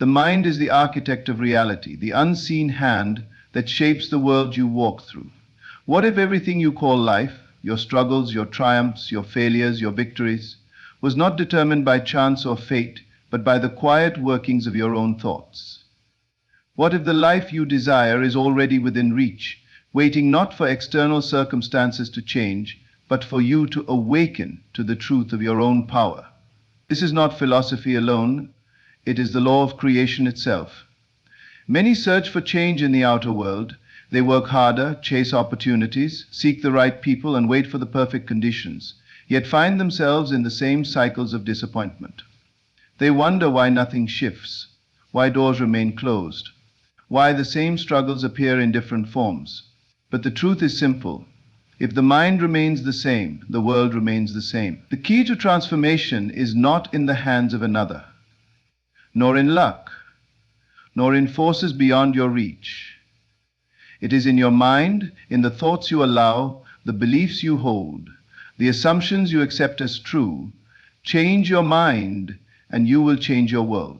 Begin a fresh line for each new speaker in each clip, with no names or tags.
The mind is the architect of reality, the unseen hand that shapes the world you walk through. What if everything you call life, your struggles, your triumphs, your failures, your victories, was not determined by chance or fate, but by the quiet workings of your own thoughts? What if the life you desire is already within reach, waiting not for external circumstances to change, but for you to awaken to the truth of your own power? This is not philosophy alone, it is the law of creation itself. Many search for change in the outer world. They work harder, chase opportunities, seek the right people, and wait for the perfect conditions, yet find themselves in the same cycles of disappointment. They wonder why nothing shifts, why doors remain closed, why the same struggles appear in different forms. But the truth is simple. If the mind remains the same, the world remains the same. The key to transformation is not in the hands of another, nor in luck, nor in forces beyond your reach. It is in your mind, in the thoughts you allow, the beliefs you hold, the assumptions you accept as true. Change your mind, and you will change your world.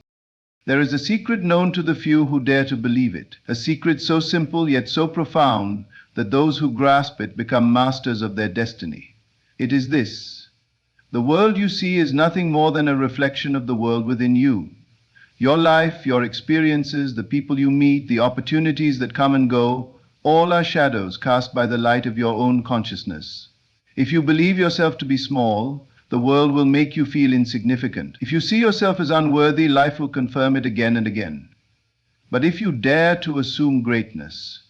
There is a secret known to the few who dare to believe it, a secret so simple yet so profound that those who grasp it become masters of their destiny. It is this: the world you see is nothing more than a reflection of the world within you. Your life, your experiences, the people you meet, the opportunities that come and go, all are shadows cast by the light of your own consciousness. If you believe yourself to be small, the world will make you feel insignificant. If you see yourself as unworthy, life will confirm it again and again. But if you dare to assume greatness,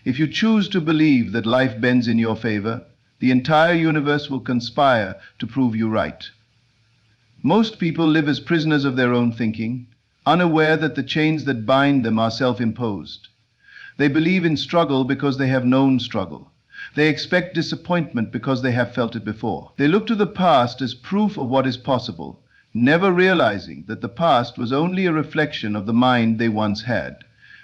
if you choose to believe that life bends in your favor, the entire universe will conspire to prove you right. Most people live as prisoners of their own thinking, unaware that the chains that bind them are self-imposed. They believe in struggle because they have known struggle. They expect disappointment because they have felt it before. They look to the past as proof of what is possible, never realizing that the past was only a reflection of the mind they once had.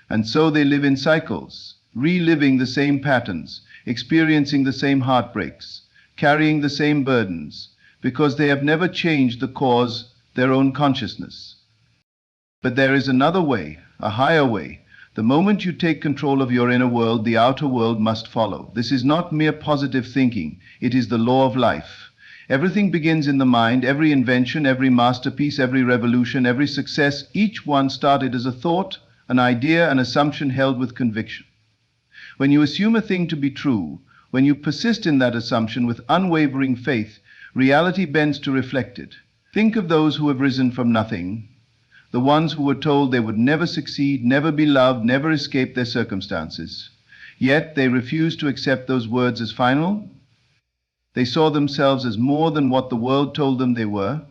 And so they live in cycles, reliving the same patterns, experiencing the same heartbreaks, carrying the same burdens, because they have never changed the cause, their own consciousness. But there is another way, a higher way. The moment you take control of your inner world, the outer world must follow. This is not mere positive thinking, it is the law of life. Everything begins in the mind. Every invention, every masterpiece, every revolution, every success, each one started as a thought, an idea, an assumption held with conviction. When you assume a thing to be true, when you persist in that assumption with unwavering faith, reality bends to reflect it. Think of those who have risen from nothing, the ones who were told they would never succeed, never be loved, never escape their circumstances. Yet they refused to accept those words as final. They saw themselves as more than what the world told them they were.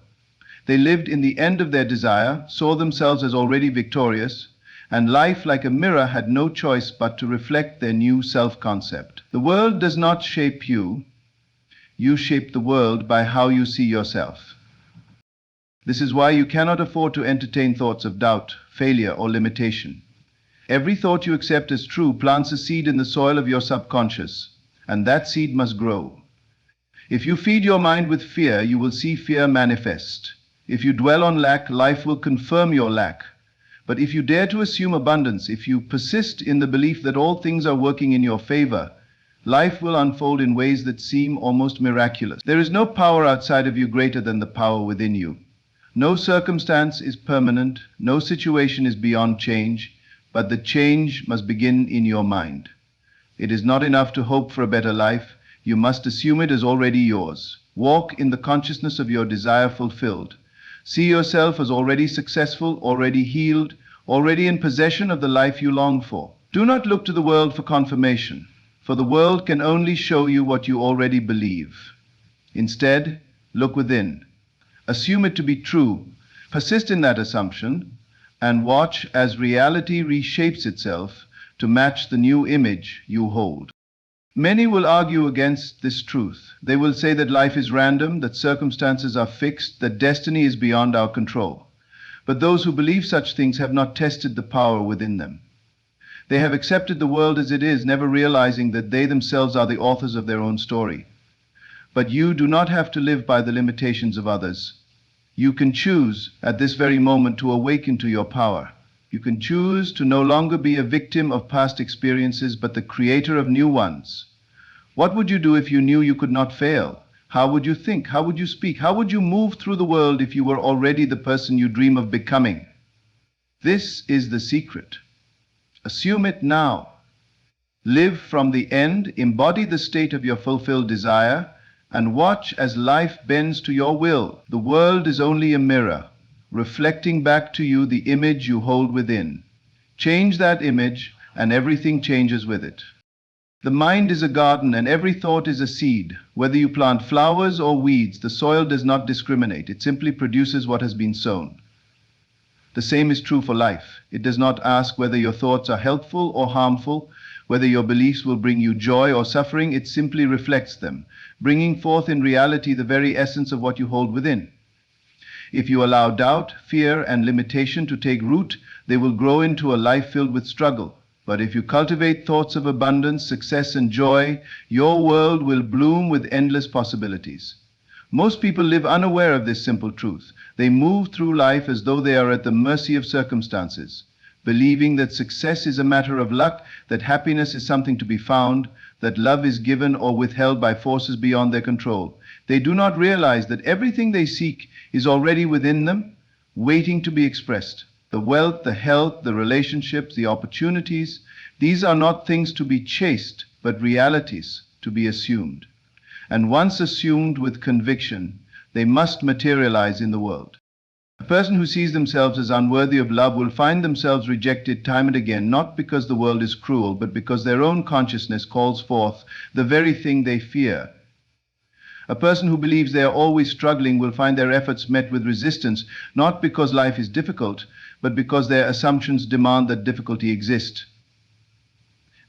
They lived in the end of their desire, saw themselves as already victorious, and life, like a mirror, had no choice but to reflect their new self-concept. The world does not shape you. You shape the world by how you see yourself. This is why you cannot afford to entertain thoughts of doubt, failure, or limitation. Every thought you accept as true plants a seed in the soil of your subconscious, and that seed must grow. If you feed your mind with fear, you will see fear manifest. If you dwell on lack, life will confirm your lack. But if you dare to assume abundance, if you persist in the belief that all things are working in your favor, life will unfold in ways that seem almost miraculous. There is no power outside of you greater than the power within you. No circumstance is permanent, no situation is beyond change, but the change must begin in your mind. It is not enough to hope for a better life, you must assume it as already yours. Walk in the consciousness of your desire fulfilled. See yourself as already successful, already healed, already in possession of the life you long for. Do not look to the world for confirmation, for the world can only show you what you already believe. Instead, look within. Assume it to be true, persist in that assumption, and watch as reality reshapes itself to match the new image you hold. Many will argue against this truth. They will say that life is random, that circumstances are fixed, that destiny is beyond our control. But those who believe such things have not tested the power within them. They have accepted the world as it is, never realizing that they themselves are the authors of their own story. But you do not have to live by the limitations of others. You can choose at this very moment to awaken to your power. You can choose to no longer be a victim of past experiences, but the creator of new ones. What would you do if you knew you could not fail? How would you think? How would you speak? How would you move through the world if you were already the person you dream of becoming? This is the secret. Assume it now. Live from the end, embody the state of your fulfilled desire, and watch as life bends to your will. The world is only a mirror, reflecting back to you the image you hold within. Change that image, and everything changes with it. The mind is a garden, and every thought is a seed. Whether you plant flowers or weeds, the soil does not discriminate. It simply produces what has been sown. The same is true for life. It does not ask whether your thoughts are helpful or harmful, whether your beliefs will bring you joy or suffering. It simply reflects them, bringing forth in reality the very essence of what you hold within. If you allow doubt, fear, and limitation to take root, they will grow into a life filled with struggle. But if you cultivate thoughts of abundance, success, and joy, your world will bloom with endless possibilities. Most people live unaware of this simple truth. They move through life as though they are at the mercy of circumstances, believing that success is a matter of luck, that happiness is something to be found, that love is given or withheld by forces beyond their control. They do not realize that everything they seek is already within them, waiting to be expressed. The wealth, the health, the relationships, the opportunities, these are not things to be chased, but realities to be assumed. And once assumed with conviction, they must materialize in the world. A person who sees themselves as unworthy of love will find themselves rejected time and again, not because the world is cruel, but because their own consciousness calls forth the very thing they fear. A person who believes they are always struggling will find their efforts met with resistance, not because life is difficult, but because their assumptions demand that difficulty exist.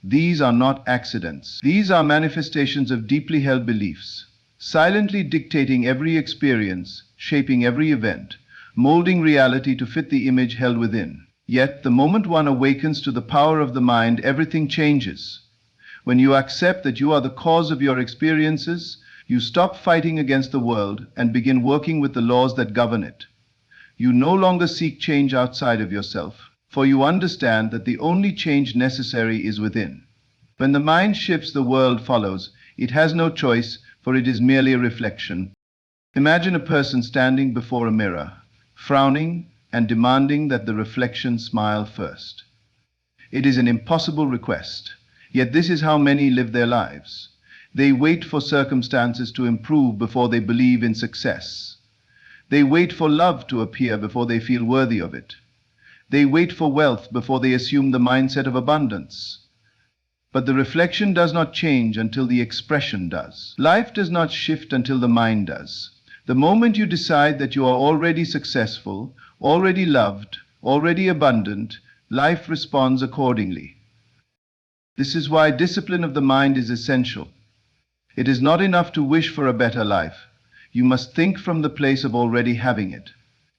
These are not accidents. These are manifestations of deeply held beliefs, silently dictating every experience, shaping every event, molding reality to fit the image held within. Yet, the moment one awakens to the power of the mind, everything changes. When you accept that you are the cause of your experiences, you stop fighting against the world and begin working with the laws that govern it. You no longer seek change outside of yourself, for you understand that the only change necessary is within. When the mind shifts, the world follows. It has no choice, for it is merely a reflection. Imagine a person standing before a mirror, frowning and demanding that the reflection smile first. It is an impossible request, yet this is how many live their lives. They wait for circumstances to improve before they believe in success. They wait for love to appear before they feel worthy of it. They wait for wealth before they assume the mindset of abundance. But the reflection does not change until the expression does. Life does not shift until the mind does. The moment you decide that you are already successful, already loved, already abundant, life responds accordingly. This is why discipline of the mind is essential. It is not enough to wish for a better life. You must think from the place of already having it.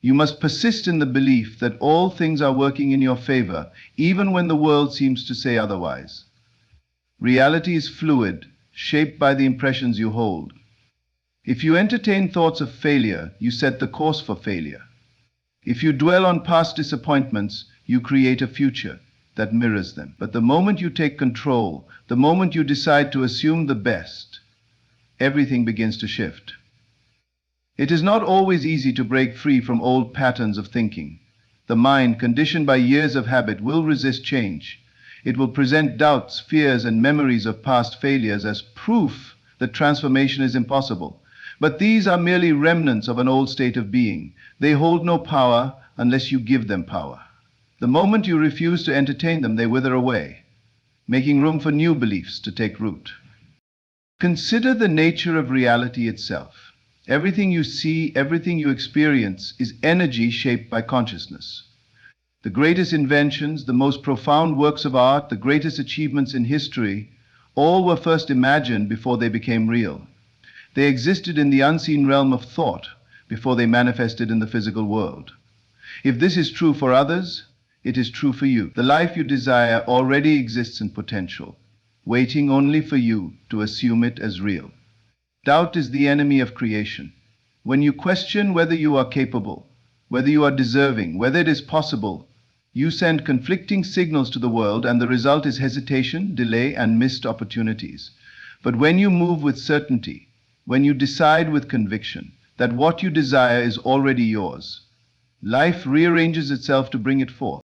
You must persist in the belief that all things are working in your favor, even when the world seems to say otherwise. Reality is fluid, shaped by the impressions you hold. If you entertain thoughts of failure, you set the course for failure. If you dwell on past disappointments, you create a future that mirrors them. But the moment you take control, the moment you decide to assume the best, everything begins to shift. It is not always easy to break free from old patterns of thinking. The mind, conditioned by years of habit, will resist change. It will present doubts, fears, and memories of past failures as proof that transformation is impossible. But these are merely remnants of an old state of being. They hold no power unless you give them power. The moment you refuse to entertain them, they wither away, making room for new beliefs to take root. Consider the nature of reality itself. Everything you see, everything you experience is energy shaped by consciousness. The greatest inventions, the most profound works of art, the greatest achievements in history, all were first imagined before they became real. They existed in the unseen realm of thought before they manifested in the physical world. If this is true for others, it is true for you. The life you desire already exists in potential, waiting only for you to assume it as real. Doubt is the enemy of creation. When you question whether you are capable, whether you are deserving, whether it is possible, you send conflicting signals to the world, and the result is hesitation, delay, and missed opportunities. But when you move with certainty, when you decide with conviction that what you desire is already yours, life rearranges itself to bring it forth.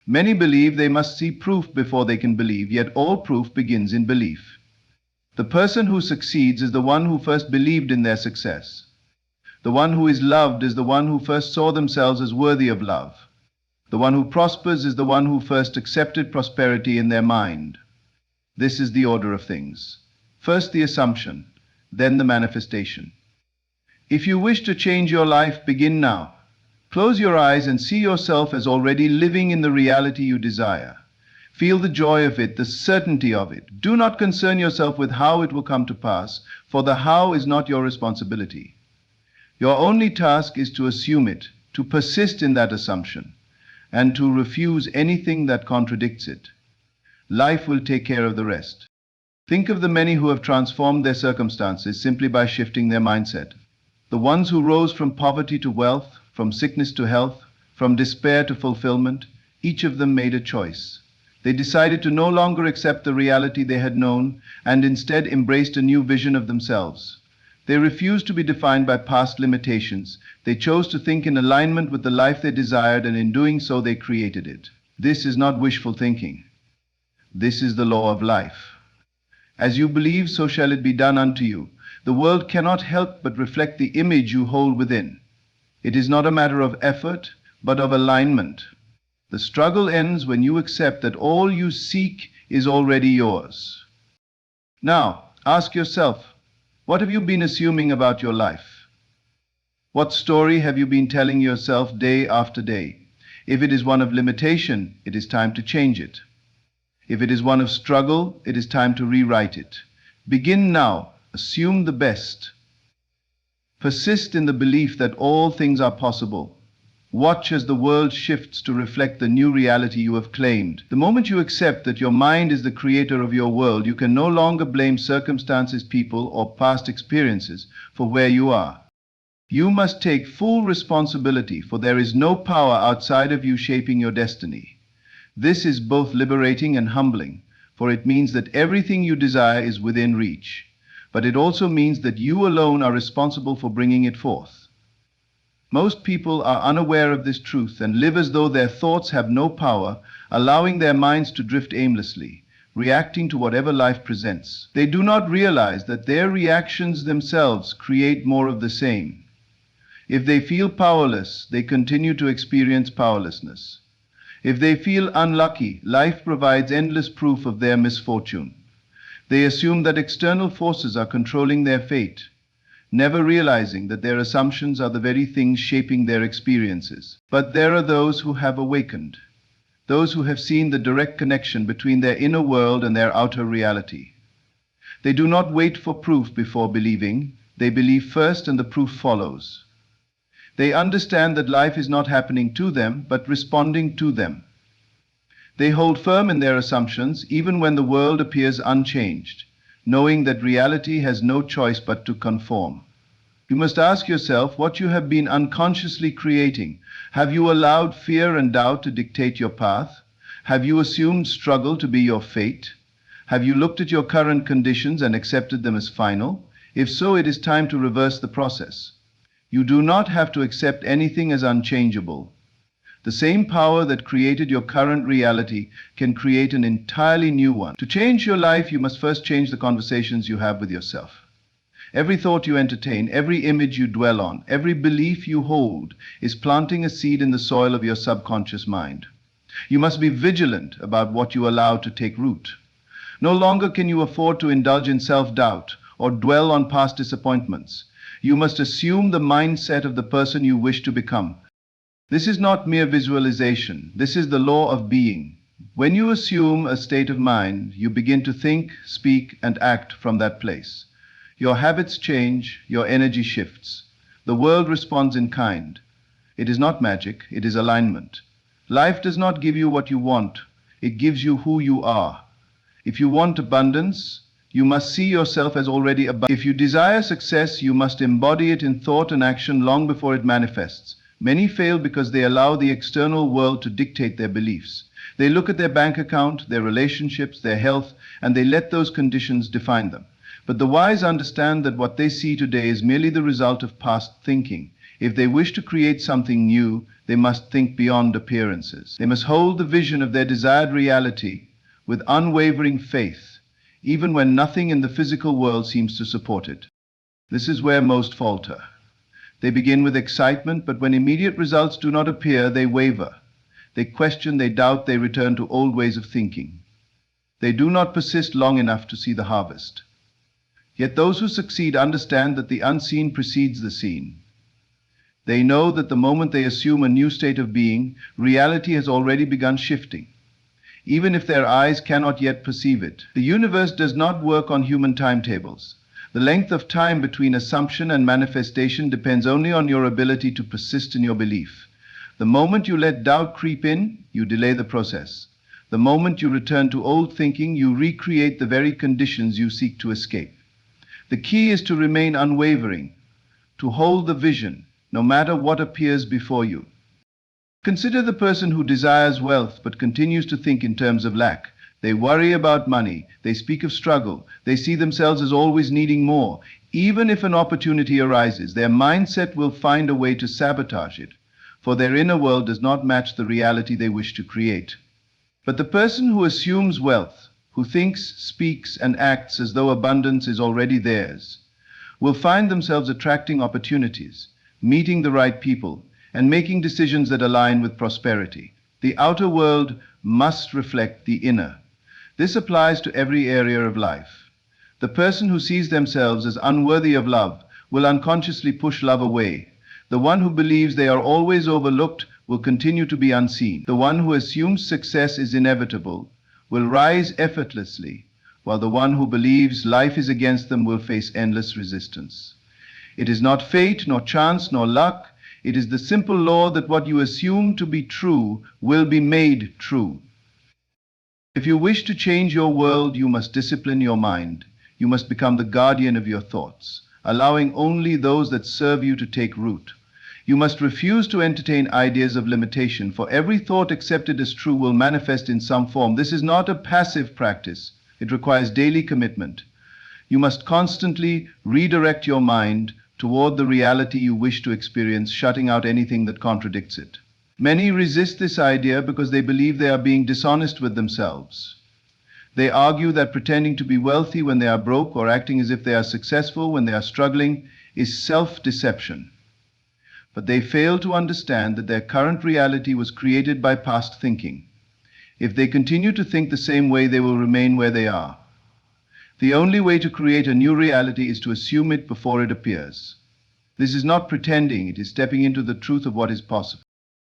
Many believe they must see proof before they can believe, yet all proof begins in belief. The person who succeeds is the one who first believed in their success. The one who is loved is the one who first saw themselves as worthy of love. The one who prospers is the one who first accepted prosperity in their mind. This is the order of things. First the assumption, then the manifestation. If you wish to change your life, begin now. Close your eyes and see yourself as already living in the reality you desire. Feel the joy of it, the certainty of it. Do not concern yourself with how it will come to pass, for the how is not your responsibility. Your only task is to assume it, to persist in that assumption, and to refuse anything that contradicts it. Life will take care of the rest. Think of the many who have transformed their circumstances simply by shifting their mindset. The ones who rose from poverty to wealth, from sickness to health, from despair to fulfillment, each of them made a choice. They decided to no longer accept the reality they had known and instead embraced a new vision of themselves. They refused to be defined by past limitations. They chose to think in alignment with the life they desired, and in doing so they created it. This is not wishful thinking. This is the law of life. As you believe, so shall it be done unto you. The world cannot help but reflect the image you hold within. It is not a matter of effort, but of alignment. The struggle ends when you accept that all you seek is already yours. Now, ask yourself, what have you been assuming about your life? What story have you been telling yourself day after day? If it is one of limitation, it is time to change it. If it is one of struggle, it is time to rewrite it. Begin now. Assume the best. Persist in the belief that all things are possible. Watch as the world shifts to reflect the new reality you have claimed. The moment you accept that your mind is the creator of your world, you can no longer blame circumstances, people, or past experiences for where you are. You must take full responsibility, for there is no power outside of you shaping your destiny. This is both liberating and humbling, for it means that everything you desire is within reach. But it also means that you alone are responsible for bringing it forth. Most people are unaware of this truth and live as though their thoughts have no power, allowing their minds to drift aimlessly, reacting to whatever life presents. They do not realize that their reactions themselves create more of the same. If they feel powerless, they continue to experience powerlessness. If they feel unlucky, life provides endless proof of their misfortune. They assume that external forces are controlling their fate, never realizing that their assumptions are the very things shaping their experiences. But there are those who have awakened, those who have seen the direct connection between their inner world and their outer reality. They do not wait for proof before believing. They believe first and the proof follows. They understand that life is not happening to them, but responding to them. They hold firm in their assumptions even when the world appears unchanged, knowing that reality has no choice but to conform. You must ask yourself what you have been unconsciously creating. Have you allowed fear and doubt to dictate your path? Have you assumed struggle to be your fate? Have you looked at your current conditions and accepted them as final? If so, it is time to reverse the process. You do not have to accept anything as unchangeable. The same power that created your current reality can create an entirely new one. To change your life, you must first change the conversations you have with yourself. Every thought you entertain, every image you dwell on, every belief you hold is planting a seed in the soil of your subconscious mind. You must be vigilant about what you allow to take root. No longer can you afford to indulge in self-doubt or dwell on past disappointments. You must assume the mindset of the person you wish to become. This is not mere visualization. This is the law of being. When you assume a state of mind, you begin to think, speak, and act from that place. Your habits change, your energy shifts. The world responds in kind. It is not magic, it is alignment. Life does not give you what you want, it gives you who you are. If you want abundance, You must see yourself as already above. If you desire success, you must embody it in thought and action long before it manifests. Many fail because they allow the external world to dictate their beliefs. They look at their bank account, their relationships, their health, and they let those conditions define them. But the wise understand that what they see today is merely the result of past thinking. If they wish to create something new, they must think beyond appearances. They must hold the vision of their desired reality with unwavering faith, even when nothing in the physical world seems to support it. This is where most falter. They begin with excitement, but when immediate results do not appear, they waver. They question, they doubt, they return to old ways of thinking. They do not persist long enough to see the harvest. Yet those who succeed understand that the unseen precedes the seen. They know that the moment they assume a new state of being, reality has already begun shifting, even if their eyes cannot yet perceive it. The universe does not work on human timetables. The length of time between assumption and manifestation depends only on your ability to persist in your belief. The moment you let doubt creep in, you delay the process. The moment you return to old thinking, you recreate the very conditions you seek to escape. The key is to remain unwavering, to hold the vision, no matter what appears before you. Consider the person who desires wealth but continues to think in terms of lack. They worry about money, they speak of struggle, they see themselves as always needing more. Even if an opportunity arises, their mindset will find a way to sabotage it, for their inner world does not match the reality they wish to create. But the person who assumes wealth, who thinks, speaks, and acts as though abundance is already theirs, will find themselves attracting opportunities, meeting the right people, and making decisions that align with prosperity. The outer world must reflect the inner. This applies to every area of life. The person who sees themselves as unworthy of love will unconsciously push love away. The one who believes they are always overlooked will continue to be unseen. The one who assumes success is inevitable will rise effortlessly, while the one who believes life is against them will face endless resistance. It is not fate, nor chance, nor luck. It is the simple law that what you assume to be true will be made true. If you wish to change your world, you must discipline your mind. You must become the guardian of your thoughts, allowing only those that serve you to take root. You must refuse to entertain ideas of limitation, for every thought accepted as true will manifest in some form. This is not a passive practice. It requires daily commitment. You must constantly redirect your mind toward the reality you wish to experience, shutting out anything that contradicts it. Many resist this idea because they believe they are being dishonest with themselves. They argue that pretending to be wealthy when they are broke or acting as if they are successful when they are struggling is self-deception. But they fail to understand that their current reality was created by past thinking. If they continue to think the same way, they will remain where they are. The only way to create a new reality is to assume it before it appears. This is not pretending, it is stepping into the truth of what is possible.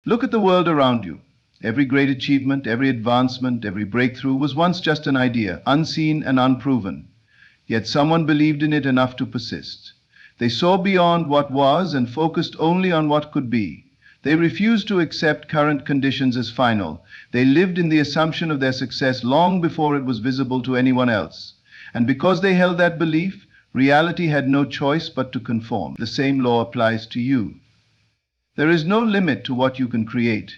Look at the world around you. Every great achievement, every advancement, every breakthrough was once just an idea, unseen and unproven. Yet someone believed in it enough to persist. They saw beyond what was and focused only on what could be. They refused to accept current conditions as final. They lived in the assumption of their success long before it was visible to anyone else. And because they held that belief, reality had no choice but to conform. The same law applies to you. There is no limit to what you can create,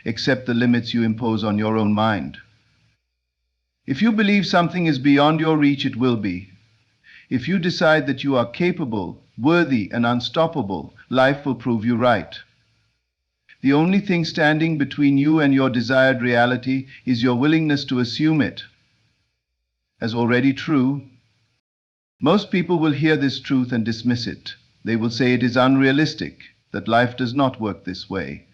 except the limits you impose on your own mind. If you believe something is beyond your reach, it will be. If you decide that you are capable, worthy, and unstoppable, life will prove you right. The only thing standing between you and your desired reality is your willingness to assume it as already true. Most people will hear this truth and dismiss it. They will say it is unrealistic, that life does not work this way.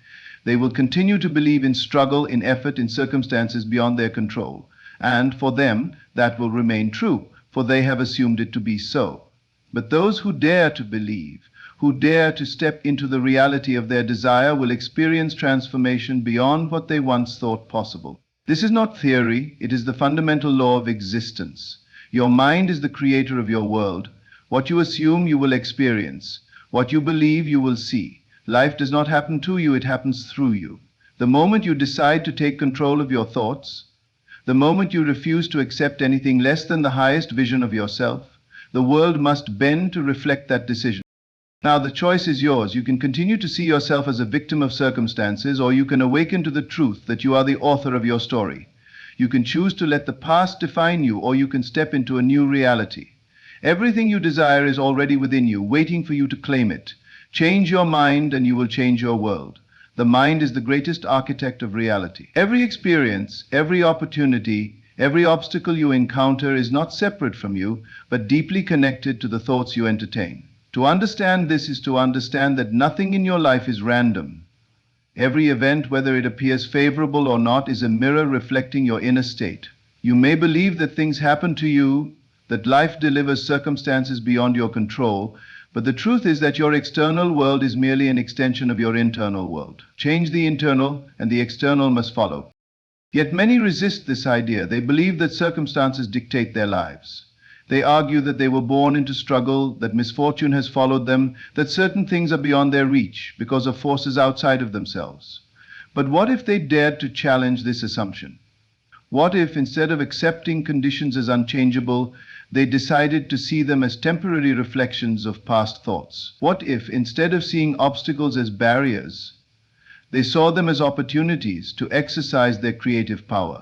They will continue to believe in struggle, in effort, in circumstances beyond their control. And for them, that will remain true, for they have assumed it to be so. But those who dare to believe, who dare to step into the reality of their desire, will experience transformation beyond what they once thought possible. This is not theory, it is the fundamental law of existence. Your mind is the creator of your world. What you assume, you will experience. What you believe, you will see. Life does not happen to you, it happens through you. The moment you decide to take control of your thoughts, the The moment you refuse to accept anything less than the highest vision of yourself, the world must bend to reflect that decision. Now the choice is yours. You can continue to see yourself as a victim of circumstances, or you can awaken to the truth that you are the author of your story. You can choose to let the past define you, or you can step into a new reality. Everything you desire is already within you, waiting for you to claim it. Change your mind and you will change your world. The mind is the greatest architect of reality. Every experience, every opportunity, every obstacle you encounter is not separate from you, but deeply connected to the thoughts you entertain. To understand this is to understand that nothing in your life is random. Every event, whether it appears favorable or not, is a mirror reflecting your inner state. You may believe that things happen to you, that life delivers circumstances beyond your control, but the truth is that your external world is merely an extension of your internal world. Change the internal, and the external must follow. Yet many resist this idea. They believe that circumstances dictate their lives. They argue that they were born into struggle, that misfortune has followed them, that certain things are beyond their reach because of forces outside of themselves. But what if they dared to challenge this assumption? What if, instead of accepting conditions as unchangeable, they decided to see them as temporary reflections of past thoughts? What if, instead of seeing obstacles as barriers, they saw them as opportunities to exercise their creative power?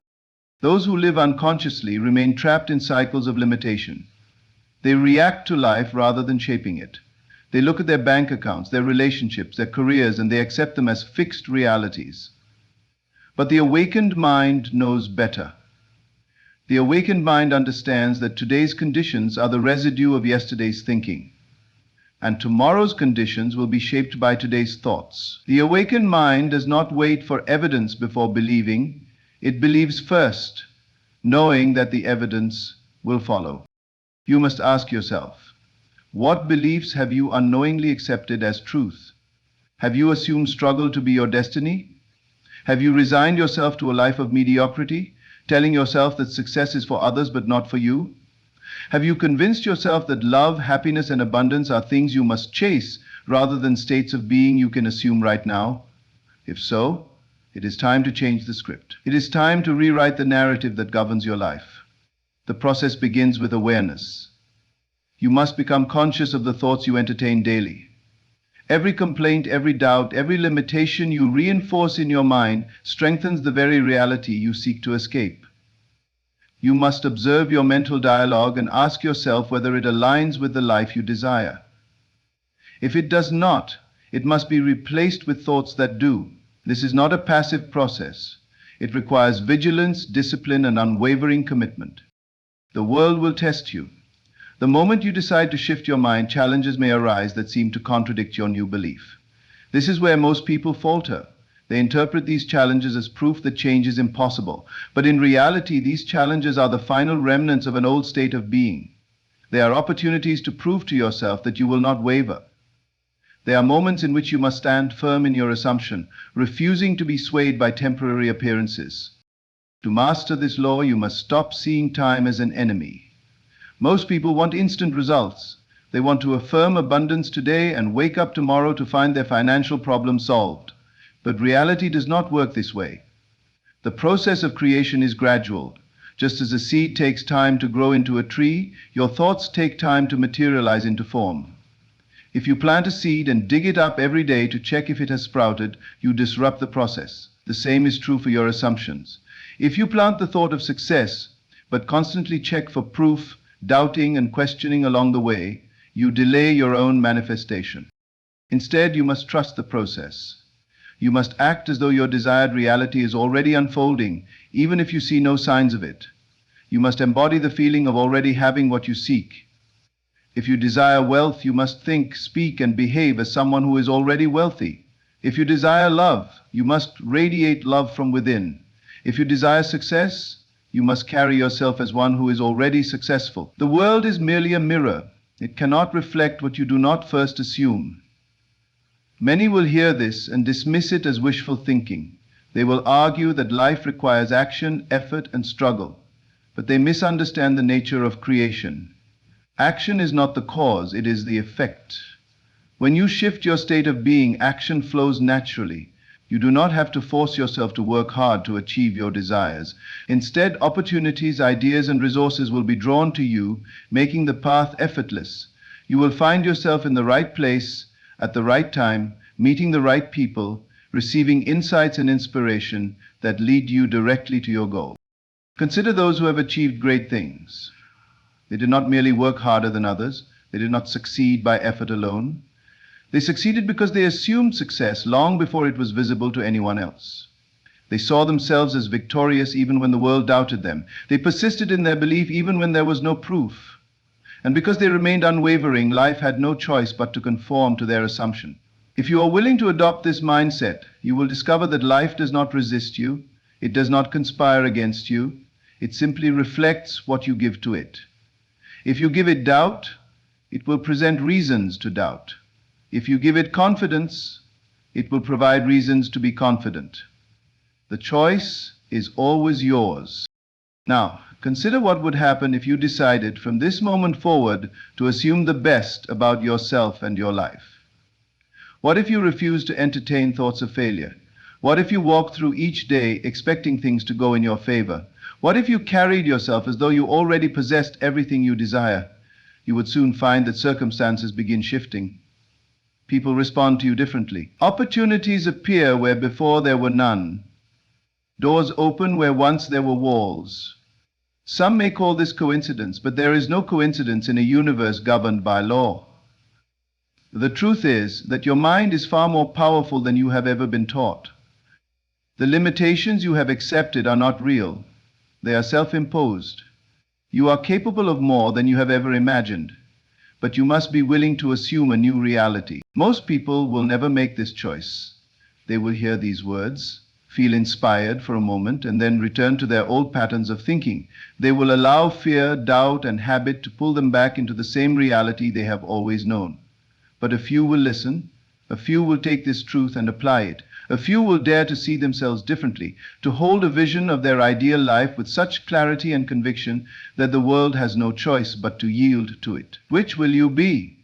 Those who live unconsciously remain trapped in cycles of limitation. They react to life rather than shaping it. They look at their bank accounts, their relationships, their careers, and they accept them as fixed realities. But the awakened mind knows better. The awakened mind understands that today's conditions are the residue of yesterday's thinking, and tomorrow's conditions will be shaped by today's thoughts. The awakened mind does not wait for evidence before believing. It believes first, knowing that the evidence will follow. You must ask yourself, what beliefs have you unknowingly accepted as truth? Have you assumed struggle to be your destiny? Have you resigned yourself to a life of mediocrity, telling yourself that success is for others but not for you? Have you convinced yourself that love, happiness, and abundance are things you must chase rather than states of being you can assume right now? If so, it is time to change the script. It is time to rewrite the narrative that governs your life. The process begins with awareness. You must become conscious of the thoughts you entertain daily. Every complaint, every doubt, every limitation you reinforce in your mind strengthens the very reality you seek to escape. You must observe your mental dialogue and ask yourself whether it aligns with the life you desire. If it does not, it must be replaced with thoughts that do. This is not a passive process. It requires vigilance, discipline, and unwavering commitment. The world will test you. The moment you decide to shift your mind, challenges may arise that seem to contradict your new belief. This is where most people falter. They interpret these challenges as proof that change is impossible. But in reality, these challenges are the final remnants of an old state of being. They are opportunities to prove to yourself that you will not waver. They are moments in which you must stand firm in your assumption, refusing to be swayed by temporary appearances. To master this law, you must stop seeing time as an enemy. Most people want instant results. They want to affirm abundance today and wake up tomorrow to find their financial problem solved. But reality does not work this way. The process of creation is gradual. Just as a seed takes time to grow into a tree, your thoughts take time to materialize into form. If you plant a seed and dig it up every day to check if it has sprouted, you disrupt the process. The same is true for your assumptions. If you plant the thought of success, but constantly check for proof, doubting and questioning along the way, you delay your own manifestation. Instead, you must trust the process. You must act as though your desired reality is already unfolding, even if you see no signs of it. You must embody the feeling of already having what you seek. If you desire wealth, you must think, speak, and behave as someone who is already wealthy. If you desire love, you must radiate love from within. If you desire success, you must carry yourself as one who is already successful. The world is merely a mirror. It cannot reflect what you do not first assume. Many will hear this and dismiss it as wishful thinking. They will argue that life requires action, effort, and struggle. But they misunderstand the nature of creation. Action is not the cause, it is the effect. When you shift your state of being, action flows naturally. You do not have to force yourself to work hard to achieve your desires. Instead, opportunities, ideas, and resources will be drawn to you, making the path effortless. You will find yourself in the right place at the right time, meeting the right people, receiving insights and inspiration that lead you directly to your goal. Consider those who have achieved great things. They did not merely work harder than others. They did not succeed by effort alone. They succeeded because they assumed success long before it was visible to anyone else. They saw themselves as victorious even when the world doubted them. They persisted in their belief even when there was no proof. And because they remained unwavering, life had no choice but to conform to their assumption. If you are willing to adopt this mindset, you will discover that life does not resist you. It does not conspire against you. It simply reflects what you give to it. If you give it doubt, it will present reasons to doubt. If you give it confidence, it will provide reasons to be confident. The choice is always yours. Now, consider what would happen if you decided from this moment forward to assume the best about yourself and your life. What if you refused to entertain thoughts of failure? What if you walked through each day expecting things to go in your favor? What if you carried yourself as though you already possessed everything you desire? You would soon find that circumstances begin shifting. People respond to you differently. Opportunities appear where before there were none. Doors open where once there were walls. Some may call this coincidence, but there is no coincidence in a universe governed by law. The truth is that your mind is far more powerful than you have ever been taught. The limitations you have accepted are not real. They are self-imposed. You are capable of more than you have ever imagined, but you must be willing to assume a new reality. Most people will never make this choice. They will hear these words, feel inspired for a moment, and then return to their old patterns of thinking. They will allow fear, doubt, and habit to pull them back into the same reality they have always known. But a few will listen. A few will take this truth and apply it. A few will dare to see themselves differently, to hold a vision of their ideal life with such clarity and conviction that the world has no choice but to yield to it. Which will you be?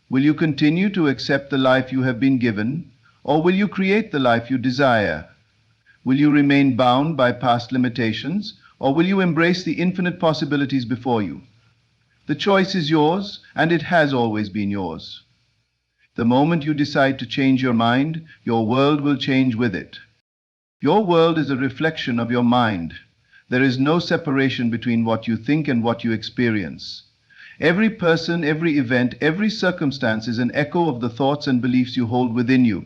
Will you continue to accept the life you have been given, or will you create the life you desire? Will you remain bound by past limitations, or will you embrace the infinite possibilities before you? The choice is yours, and it has always been yours. The moment you decide to change your mind, your world will change with it. Your world is a reflection of your mind. There is no separation between what you think and what you experience. Every person, every event, every circumstance is an echo of the thoughts and beliefs you hold within you.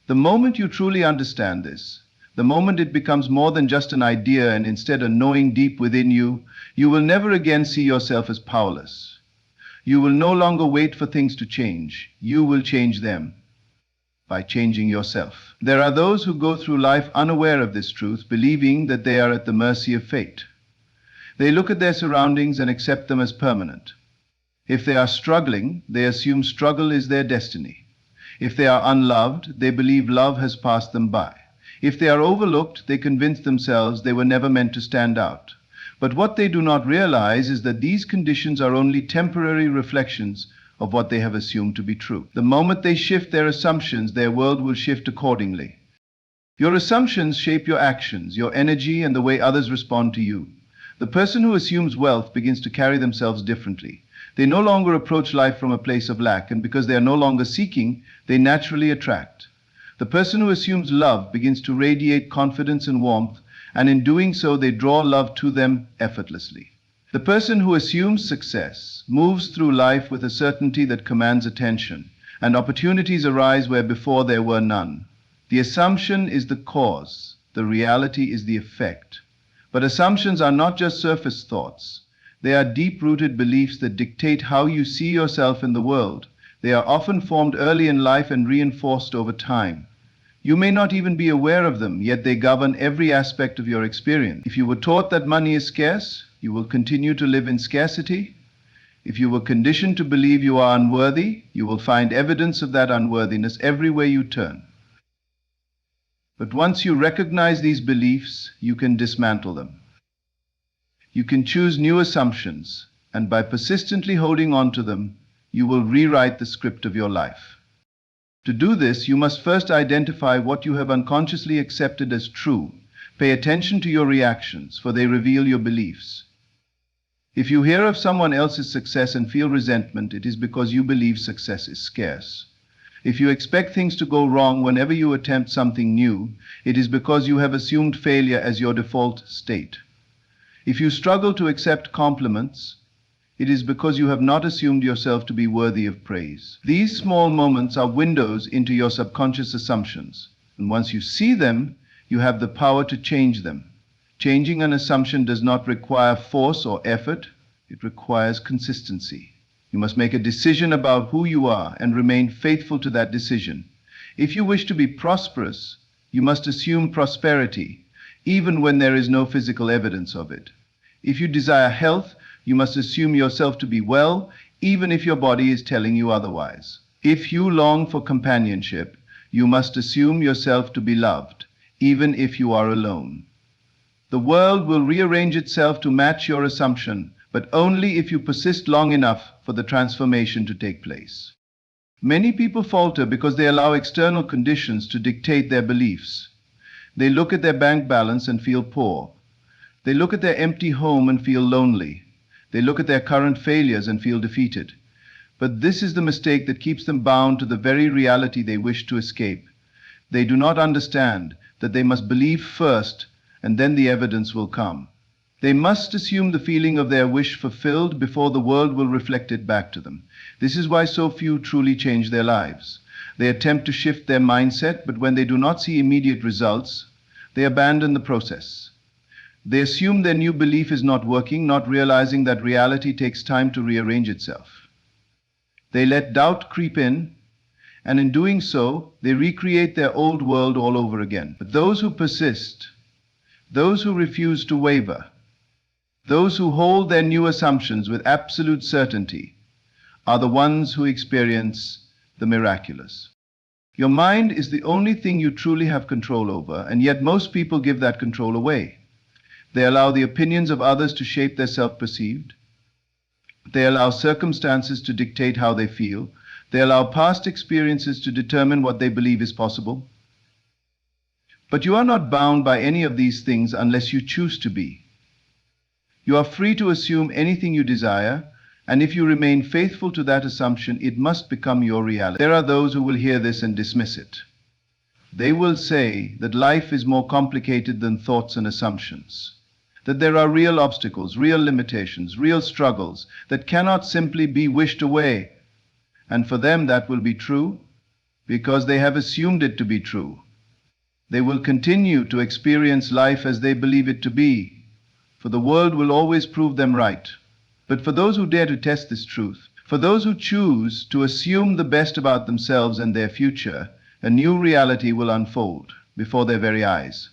The moment you truly understand this, the moment it becomes more than just an idea and instead a knowing deep within you, you will never again see yourself as powerless. You will no longer wait for things to change. You will change them by changing yourself. There are those who go through life unaware of this truth, believing that they are at the mercy of fate. They look at their surroundings and accept them as permanent. If they are struggling, they assume struggle is their destiny. If they are unloved, they believe love has passed them by. If they are overlooked, they convince themselves they were never meant to stand out. But what they do not realize is that these conditions are only temporary reflections of what they have assumed to be true. The moment they shift their assumptions, their world will shift accordingly. Your assumptions shape your actions, your energy, and the way others respond to you. The person who assumes wealth begins to carry themselves differently. They no longer approach life from a place of lack, and because they are no longer seeking, they naturally attract. The person who assumes love begins to radiate confidence and warmth, and in doing so, they draw love to them effortlessly. The person who assumes success moves through life with a certainty that commands attention, and opportunities arise where before there were none. The assumption is the cause, the reality is the effect. But assumptions are not just surface thoughts. They are deep-rooted beliefs that dictate how you see yourself in the world. They are often formed early in life and reinforced over time. You may not even be aware of them, yet they govern every aspect of your experience. If you were taught that money is scarce, you will continue to live in scarcity. If you were conditioned to believe you are unworthy, you will find evidence of that unworthiness everywhere you turn. But once you recognize these beliefs, you can dismantle them. You can choose new assumptions, and by persistently holding on to them, you will rewrite the script of your life. To do this, you must first identify what you have unconsciously accepted as true. Pay attention to your reactions, for they reveal your beliefs. If you hear of someone else's success and feel resentment, it is because you believe success is scarce. If you expect things to go wrong whenever you attempt something new, it is because you have assumed failure as your default state. If you struggle to accept compliments, it is because you have not assumed yourself to be worthy of praise. These small moments are windows into your subconscious assumptions, and once you see them, you have the power to change them. Changing an assumption does not require force or effort, it requires consistency. You must make a decision about who you are and remain faithful to that decision. If you wish to be prosperous, you must assume prosperity, even when there is no physical evidence of it. If you desire health, you must assume yourself to be well, even if your body is telling you otherwise. If you long for companionship, you must assume yourself to be loved, even if you are alone. The world will rearrange itself to match your assumption, but only if you persist long enough for the transformation to take place. Many people falter because they allow external conditions to dictate their beliefs. They look at their bank balance and feel poor. They look at their empty home and feel lonely. They look at their current failures and feel defeated. But this is the mistake that keeps them bound to the very reality they wish to escape. They do not understand that they must believe first, and then the evidence will come. They must assume the feeling of their wish fulfilled before the world will reflect it back to them. This is why so few truly change their lives. They attempt to shift their mindset, but when they do not see immediate results, they abandon the process. They assume their new belief is not working, not realizing that reality takes time to rearrange itself. They let doubt creep in, and in doing so, they recreate their old world all over again. But those who persist, those who refuse to waver, those who hold their new assumptions with absolute certainty, are the ones who experience the miraculous. Your mind is the only thing you truly have control over, and yet most people give that control away. They allow the opinions of others to shape their self-perceived. They allow circumstances to dictate how they feel. They allow past experiences to determine what they believe is possible. But you are not bound by any of these things unless you choose to be. You are free to assume anything you desire, and if you remain faithful to that assumption, it must become your reality. There are those who will hear this and dismiss it. They will say that life is more complicated than thoughts and assumptions, that there are real obstacles, real limitations, real struggles that cannot simply be wished away. And for them that will be true because they have assumed it to be true. They will continue to experience life as they believe it to be, for the world will always prove them right. But for those who dare to test this truth, for those who choose to assume the best about themselves and their future, a new reality will unfold before their very eyes.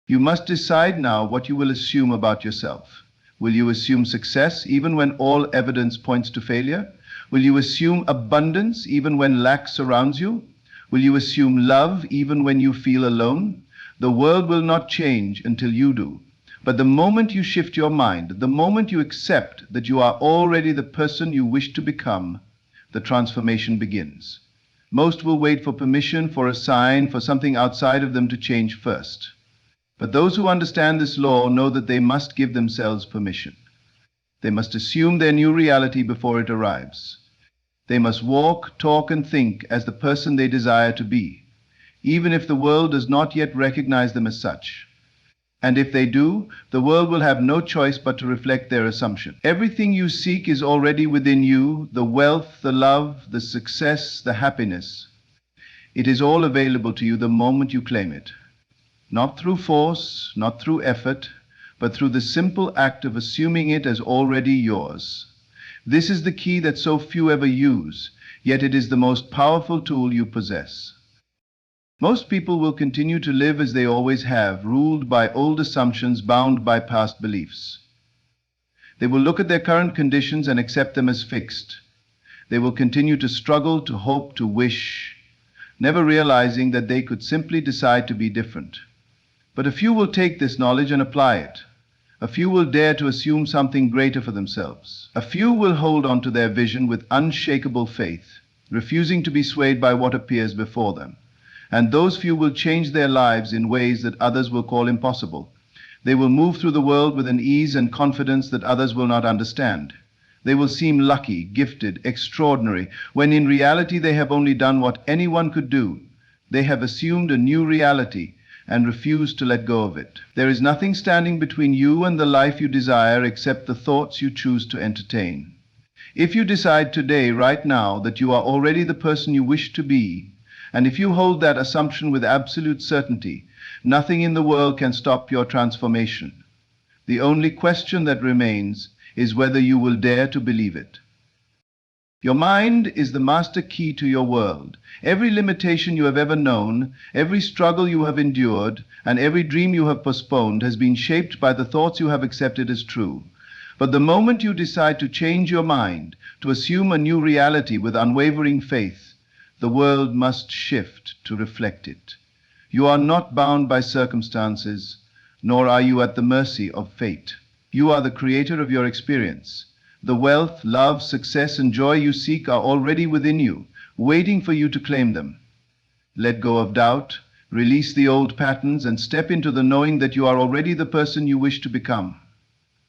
You must decide now what you will assume about yourself. Will you assume success even when all evidence points to failure? Will you assume abundance even when lack surrounds you? Will you assume love even when you feel alone? The world will not change until you do. But the moment you shift your mind, the moment you accept that you are already the person you wish to become, the transformation begins. Most will wait for permission, for a sign, for something outside of them to change first. But those who understand this law know that they must give themselves permission. They must assume their new reality before it arrives. They must walk, talk, and think as the person they desire to be, even if the world does not yet recognize them as such. And if they do, the world will have no choice but to reflect their assumption. Everything you seek is already within you, the wealth, the love, the success, the happiness. It is all available to you the moment you claim it. Not through force, not through effort, but through the simple act of assuming it as already yours. This is the key that so few ever use, yet it is the most powerful tool you possess. Most people will continue to live as they always have, ruled by old assumptions, bound by past beliefs. They will look at their current conditions and accept them as fixed. They will continue to struggle, to hope, to wish, never realizing that they could simply decide to be different. But a few will take this knowledge and apply it. A few will dare to assume something greater for themselves. A few will hold on to their vision with unshakable faith. refusing to be swayed by what appears before them. And those few will change their lives in ways that others will call impossible. They will move through the world with an ease and confidence that others will not understand. They will seem lucky, gifted, extraordinary, when in reality they have only done what anyone could do. They have assumed a new reality and refused to let go of it. There is nothing standing between you and the life you desire except the thoughts you choose to entertain. If you decide today, right now, that you are already the person you wish to be, and if you hold that assumption with absolute certainty, nothing in the world can stop your transformation. The only question that remains is whether you will dare to believe it. Your mind is the master key to your world. Every limitation you have ever known, every struggle you have endured, and every dream you have postponed has been shaped by the thoughts you have accepted as true. But the moment you decide to change your mind, to assume a new reality with unwavering faith, the world must shift to reflect it. You are not bound by circumstances, nor are you at the mercy of fate. You are the creator of your experience. The wealth, love, success, and joy you seek are already within you, waiting for you to claim them. Let go of doubt, release the old patterns, and step into the knowing that you are already the person you wish to become.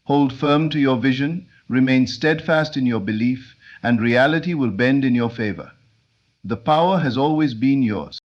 Hold firm to your vision, remain steadfast in your belief, and reality will bend in your favor. The power has always been yours.